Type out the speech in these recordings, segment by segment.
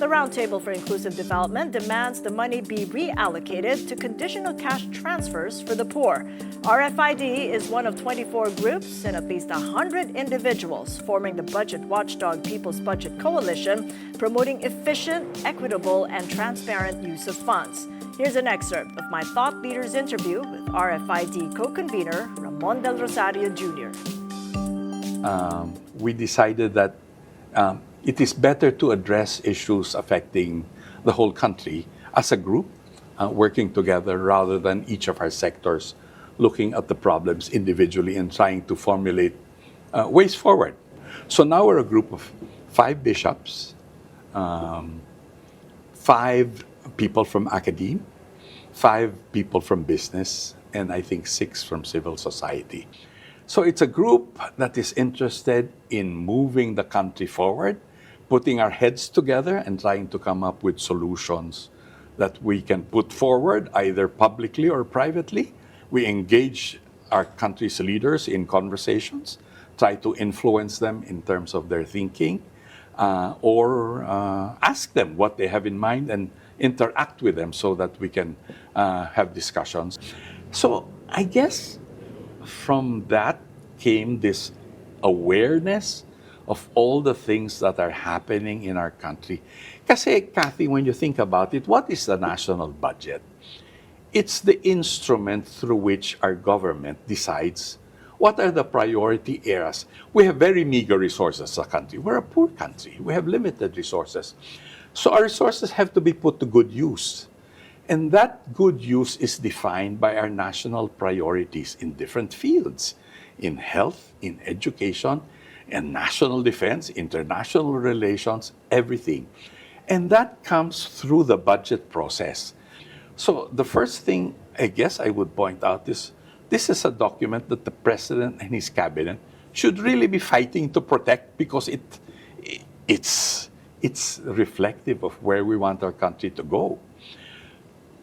The Roundtable for Inclusive Development demands the money be reallocated to conditional cash transfers for the poor. RFID is one of 24 groups and at least 100 individuals forming the budget watchdog People's Budget Coalition, promoting efficient, equitable, and transparent use of funds. Here's an excerpt of my Thought Leaders interview with RFID co-convenor Ramon del Rosario Jr. We decided that it is better to address issues affecting the whole country as a group, working together rather than each of our sectors looking at the problems individually and trying to formulate ways forward. So now we're a group of 5 bishops, 5 people from academia, 5 people from business, and I think 6 from civil society. So it's a group that is interested in moving the country forward, putting our heads together and trying to come up with solutions that we can put forward either publicly or privately. We engage our country's leaders in conversations, try to influence them in terms of their thinking, or ask them what they have in mind and interact with them so that we can have discussions. So I guess from that came this awareness of all the things that are happening in our country. Kasi, Kathy, when you think about it, what is the national budget? It's the instrument through which our government decides what are the priority areas. We have very meager resources as a country. We're a poor country. We have limited resources. So our resources have to be put to good use. And that good use is defined by our national priorities in different fields, in health, in education, and national defense, international relations, everything. And that comes through the budget process. So the first thing I guess I would point out is this is a document that the President and his cabinet should really be fighting to protect because it's reflective of where we want our country to go.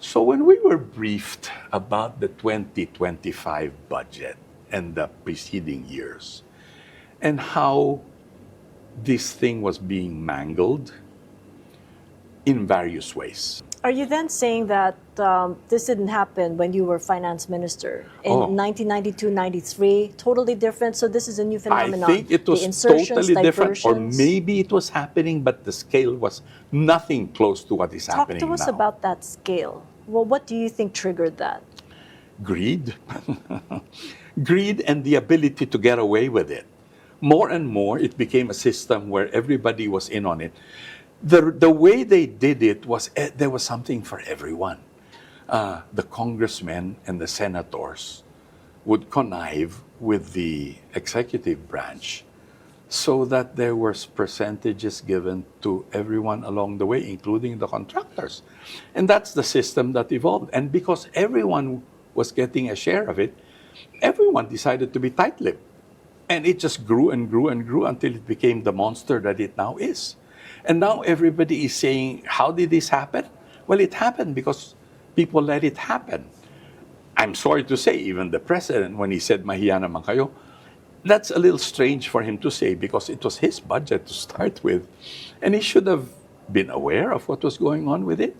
So when we were briefed about the 2025 budget and the preceding years, and how this thing was being mangled in various ways. Are you then saying that this didn't happen when you were finance minister in 1992-93? Totally different. So this is a new phenomenon. I think it was totally different, or maybe it was happening, but the scale was nothing close to what is happening now. Talk to us about that scale. Well, what do you think triggered that? Greed. Greed and the ability to get away with it. More and more, it became a system where everybody was in on it. The way they did it was there was something for everyone. The congressmen and the senators would connive with the executive branch so that there was percentages given to everyone along the way, including the contractors. And that's the system that evolved. And because everyone was getting a share of it, everyone decided to be tight-lipped. And it just grew and grew and grew until it became the monster that it now is. And now everybody is saying, how did this happen? Well, it happened because people let it happen. I'm sorry to say, even the president, when he said, mahiya naman kayo, that's a little strange for him to say because it was his budget to start with. And he should have been aware of what was going on with it.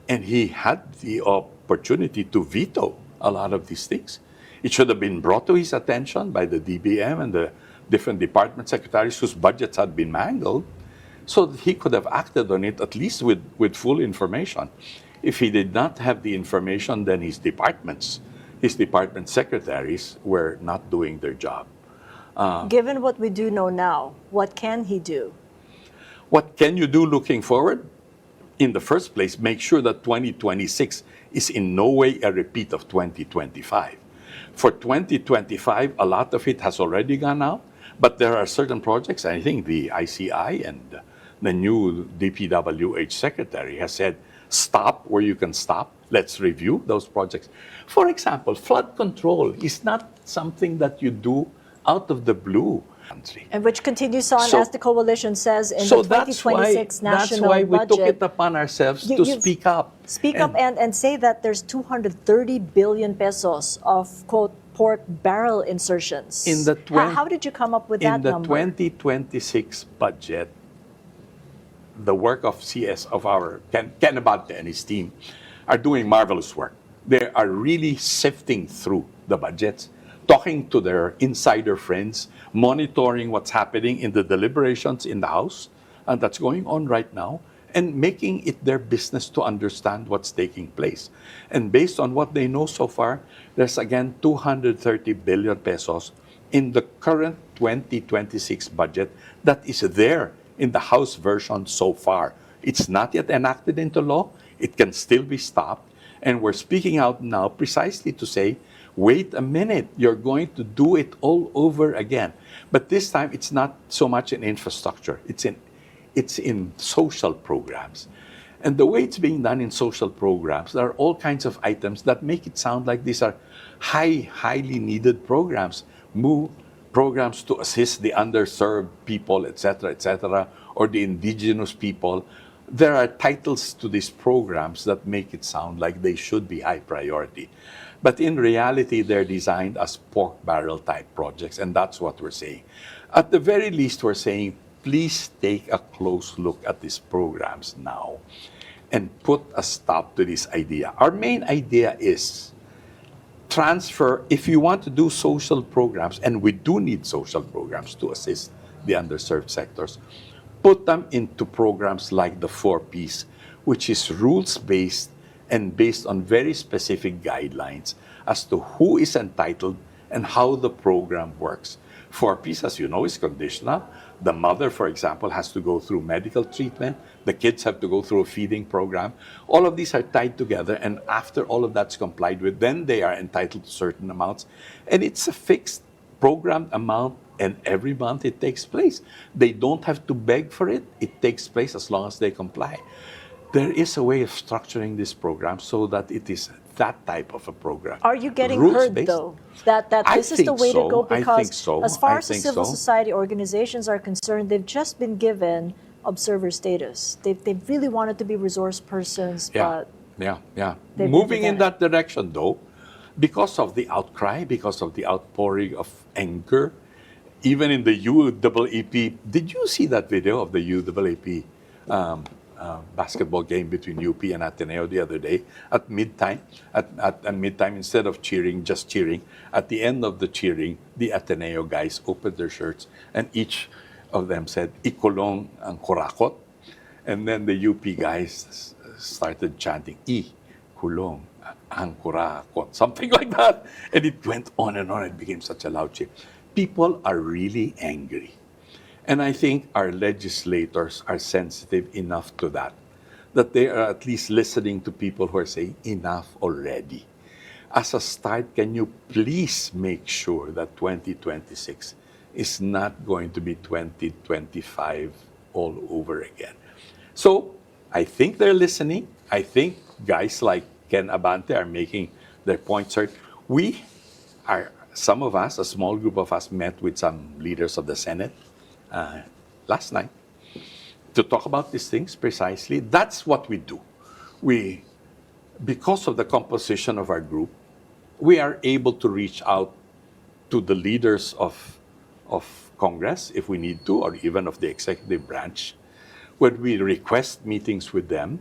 And he had the opportunity to veto a lot of these things. It should have been brought to his attention by the DBM and the different department secretaries whose budgets had been mangled, so that he could have acted on it at least with full information. If he did not have the information, then his department secretaries were not doing their job. Given what we do know now, what can he do? What can you do looking forward? In the first place, make sure that 2026 is in no way a repeat of 2025. For 2025, a lot of it has already gone out, but there are certain projects, I think the ICI and the new DPWH secretary has said, stop where you can stop. Let's review those projects. For example, flood control is not something that you do out of the blue. And which continues on, as the coalition says, in the 2026 national budget. That's why we took it upon ourselves to speak up. Speak up and say that there's 230 billion pesos of, quote, pork barrel insertions. How did you come up with that number? In the 2026 budget, the work of CS, of our Ken Abante and his team, are doing marvelous work. They are really sifting through the budgets, talking to their insider friends, monitoring what's happening in the deliberations in the House, and that's going on right now, and making it their business to understand what's taking place. And based on what they know so far, there's again 230 billion pesos in the current 2026 budget that is there in the House version so far. It's not yet enacted into law. It can still be stopped. And we're speaking out now precisely to say, wait a minute, you're going to do it all over again. But this time, it's not so much in infrastructure. It's in social programs. And the way it's being done in social programs, there are all kinds of items that make it sound like these are highly needed programs. Programs to assist the underserved people, etc., or the indigenous people. There are titles to these programs that make it sound like they should be high priority. But in reality, they're designed as pork barrel type projects, and that's what we're saying. At the very least, we're saying, please take a close look at these programs now and put a stop to this idea. Our main idea is transfer, if you want to do social programs, and we do need social programs to assist the underserved sectors, put them into programs like the 4Ps, which is rules-based and based on very specific guidelines as to who is entitled and how the program works. 4Ps, as you know, is conditional. The mother, for example, has to go through medical treatment. The kids have to go through a feeding program. All of these are tied together, and after all of that's complied with, then they are entitled to certain amounts. And it's a fixed programmed amount, and every month it takes place. They don't have to beg for it. It takes place as long as they comply. There is a way of structuring this program so that it is that type of a program. Are you getting heard, though, that this is the way to go? Because as far as the civil society organizations are concerned, they've just been given observer status. They've really wanted to be resource persons, but... Yeah. Moving in that direction, though, because of the outcry, because of the outpouring of anger, even in the UAAP, did you see that video of the UAAP basketball game between UP and Ateneo the other day at midtime? At midtime, instead of just cheering, at the end of the cheering, the Ateneo guys opened their shirts and each of them said, "Ikulong ang kurakot." And then the UP guys started chanting, "Ikulong ang kurakot," something like that. And it went on and on. It became such a loud cheer. People are really angry. And I think our legislators are sensitive enough to that they are at least listening to people who are saying, enough already. As a start, can you please make sure that 2026 is not going to be 2025 all over again? So I think they're listening. I think guys like Ken Abante are making their points heard. Some of us, a small group of us, met with some leaders of the Senate last night to talk about these things precisely. That's what we do. Because of the composition of our group, we are able to reach out to the leaders of Congress if we need to, or even of the executive branch, when we request meetings with them,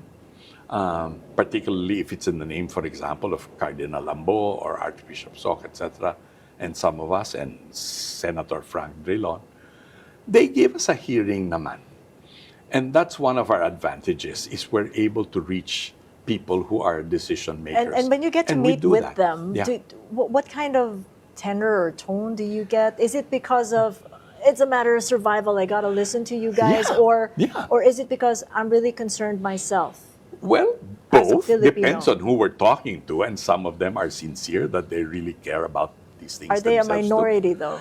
particularly if it's in the name, for example, of Cardinal Lambo or Archbishop Sok, etc., and some of us, and Senator Frank Drilon. They gave us a hearing naman. And that's one of our advantages, is we're able to reach people who are decision makers. And when you get to meet with them, what kind of tenor or tone do you get? Is it because of, it's a matter of survival, I got to listen to you guys, or is it because I'm really concerned myself? Well, both. Depends on who we're talking to, and some of them are sincere that they really care about these things. Are they a minority, though?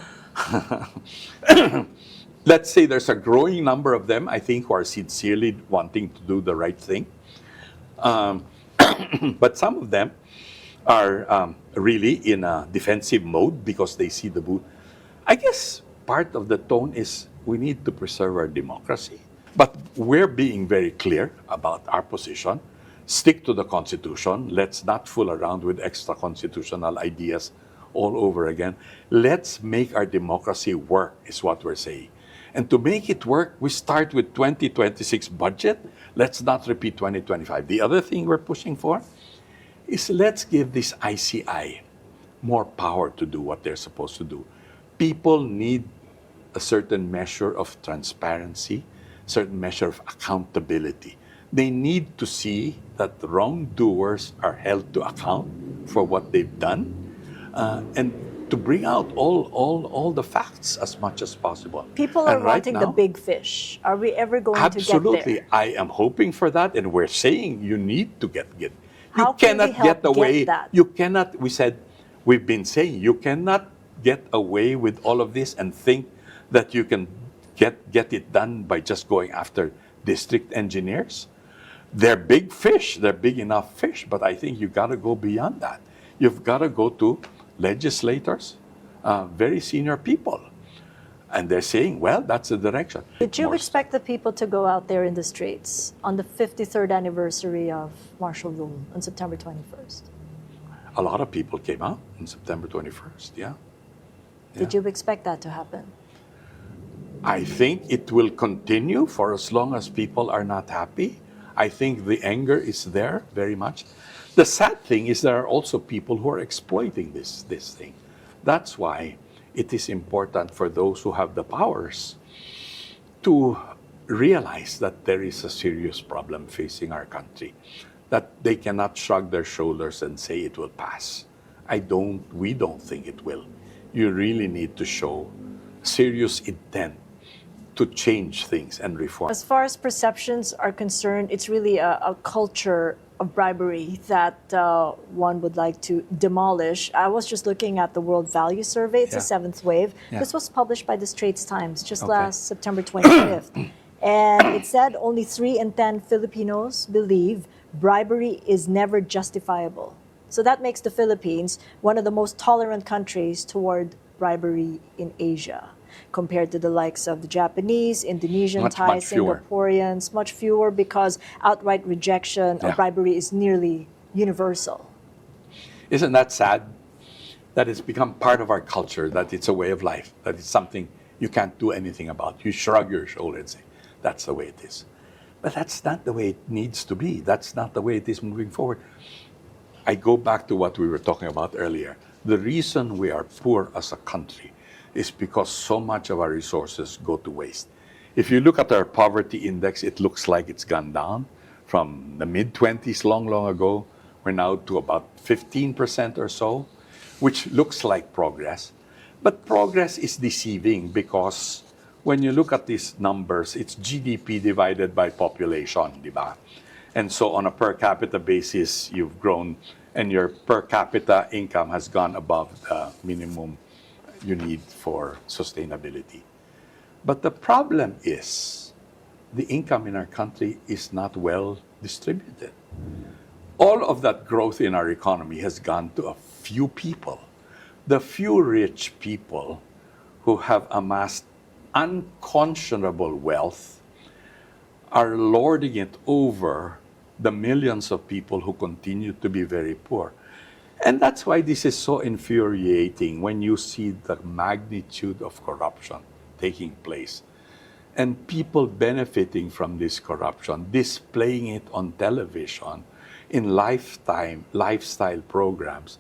Let's say there's a growing number of them, I think, who are sincerely wanting to do the right thing. But some of them are really in a defensive mode because they see the boot. I guess part of the tone is we need to preserve our democracy. But we're being very clear about our position. Stick to the Constitution. Let's not fool around with extra constitutional ideas all over again. Let's make our democracy work, is what we're saying. And to make it work, we start with 2026 budget. Let's not repeat 2025. The other thing we're pushing for is let's give this ICI more power to do what they're supposed to do. People need a certain measure of transparency, certain measure of accountability. They need to see that the wrongdoers are held to account for what they've done, and to bring out all the facts as much as possible. People are And right wanting the now, big fish. Are we ever going to absolutely, get there? I am hoping for that, and we're saying you need to get. You How can we cannot help get away. get that? You cannot. We've been saying you cannot get away with all of this and think that you can get it done by just going after district engineers. They're big fish. They're big enough fish, but I think you got to go beyond that. You've got to go to legislators, very senior people. And they're saying, well, that's the direction. Did you expect the people to go out there in the streets on the 53rd anniversary of martial rule on September 21st? A lot of people came out on September 21st, yeah. Did you expect that to happen? I think it will continue for as long as people are not happy. I think the anger is there very much. The sad thing is there are also people who are exploiting this thing. That's why it is important for those who have the powers to realize that there is a serious problem facing our country, that they cannot shrug their shoulders and say it will pass. We don't think it will. You really need to show serious intent to change things and reform. As far as perceptions are concerned, it's really a culture of bribery that one would like to demolish. I was just looking at the World Value Survey. It's the seventh wave. Yeah. This was published by the Straits Times just last September 25th. And it said only 3 in 10 Filipinos believe bribery is never justifiable. So that makes the Philippines one of the most tolerant countries toward bribery in Asia, compared to the likes of the Japanese, Indonesian, Much Thai, fewer. Singaporeans, much fewer, because outright rejection of bribery is nearly universal. Isn't that sad? That it's become part of our culture, that it's a way of life, that it's something you can't do anything about. You shrug your shoulder and say, that's the way it is. But that's not the way it needs to be. That's not the way it is moving forward. I go back to what we were talking about earlier. The reason we are poor as a country is because so much of our resources go to waste. If you look at our poverty index, it looks like it's gone down from the mid-20s long ago. We're now to about 15% or so, which looks like progress. But progress is deceiving because when you look at these numbers, it's GDP divided by population, di ba? And so on a per capita basis, you've grown and your per capita income has gone above the minimum you need for sustainability. But the problem is the income in our country is not well distributed. All of that growth in our economy has gone to a few people. The few rich people who have amassed unconscionable wealth are lording it over the millions of people who continue to be very poor. And that's why this is so infuriating when you see the magnitude of corruption taking place and people benefiting from this corruption, displaying it on television, in lifestyle programs,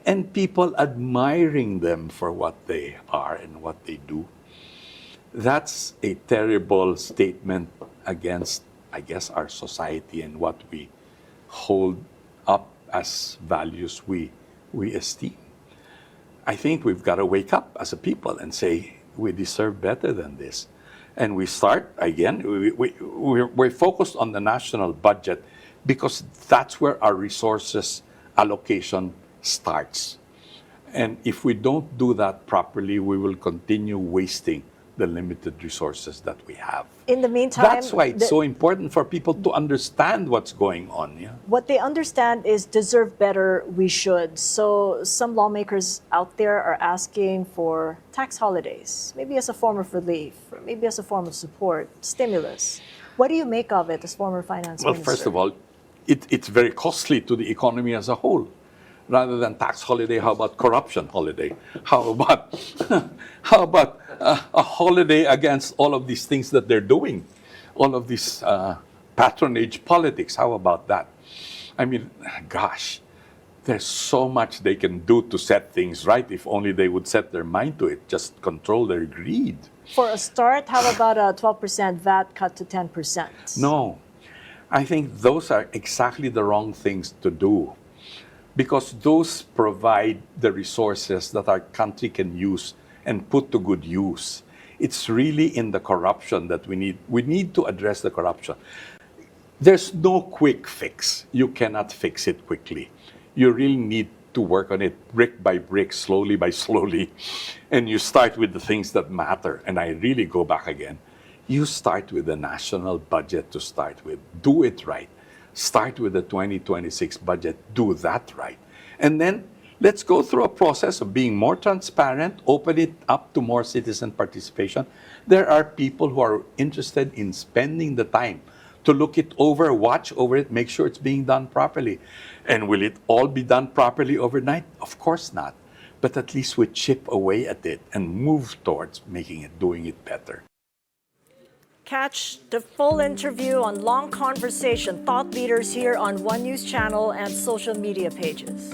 and people admiring them for what they are and what they do. That's a terrible statement against, I guess, our society and what we hold up as values we esteem. I think we've got to wake up as a people and say, we deserve better than this. And we start, again, we're focused on the national budget because that's where our resources allocation starts. And if we don't do that properly, we will continue wasting the limited resources that we have. In the meantime, that's why it's so important for people to understand what's going on. Yeah? What they understand is deserve better, we should. So some lawmakers out there are asking for tax holidays, maybe as a form of relief, or maybe as a form of support, stimulus. What do you make of it as former finance minister? Well, first of all, it's very costly to the economy as a whole. Rather than tax holiday, how about corruption holiday? How about a holiday against all of these things that they're doing, all of this patronage politics. How about that? I mean, gosh, there's so much they can do to set things right if only they would set their mind to it, just control their greed. For a start, how about a 12% VAT cut to 10%? No, I think those are exactly the wrong things to do, because those provide the resources that our country can use and put to good use. It's really in the corruption that we need. We need to address the corruption. There's no quick fix. You cannot fix it quickly. You really need to work on it brick by brick, slowly by slowly. And you start with the things that matter. And I really go back again. You start with the national budget to start with. Do it right. Start with the 2026 budget. Do that right. And then let's go through a process of being more transparent, open it up to more citizen participation. There are people who are interested in spending the time to look it over, watch over it, make sure it's being done properly. And will it all be done properly overnight? Of course not. But at least we chip away at it and move towards doing it better. Catch the full interview on Long Conversation, thought leaders here on One News Channel and social media pages.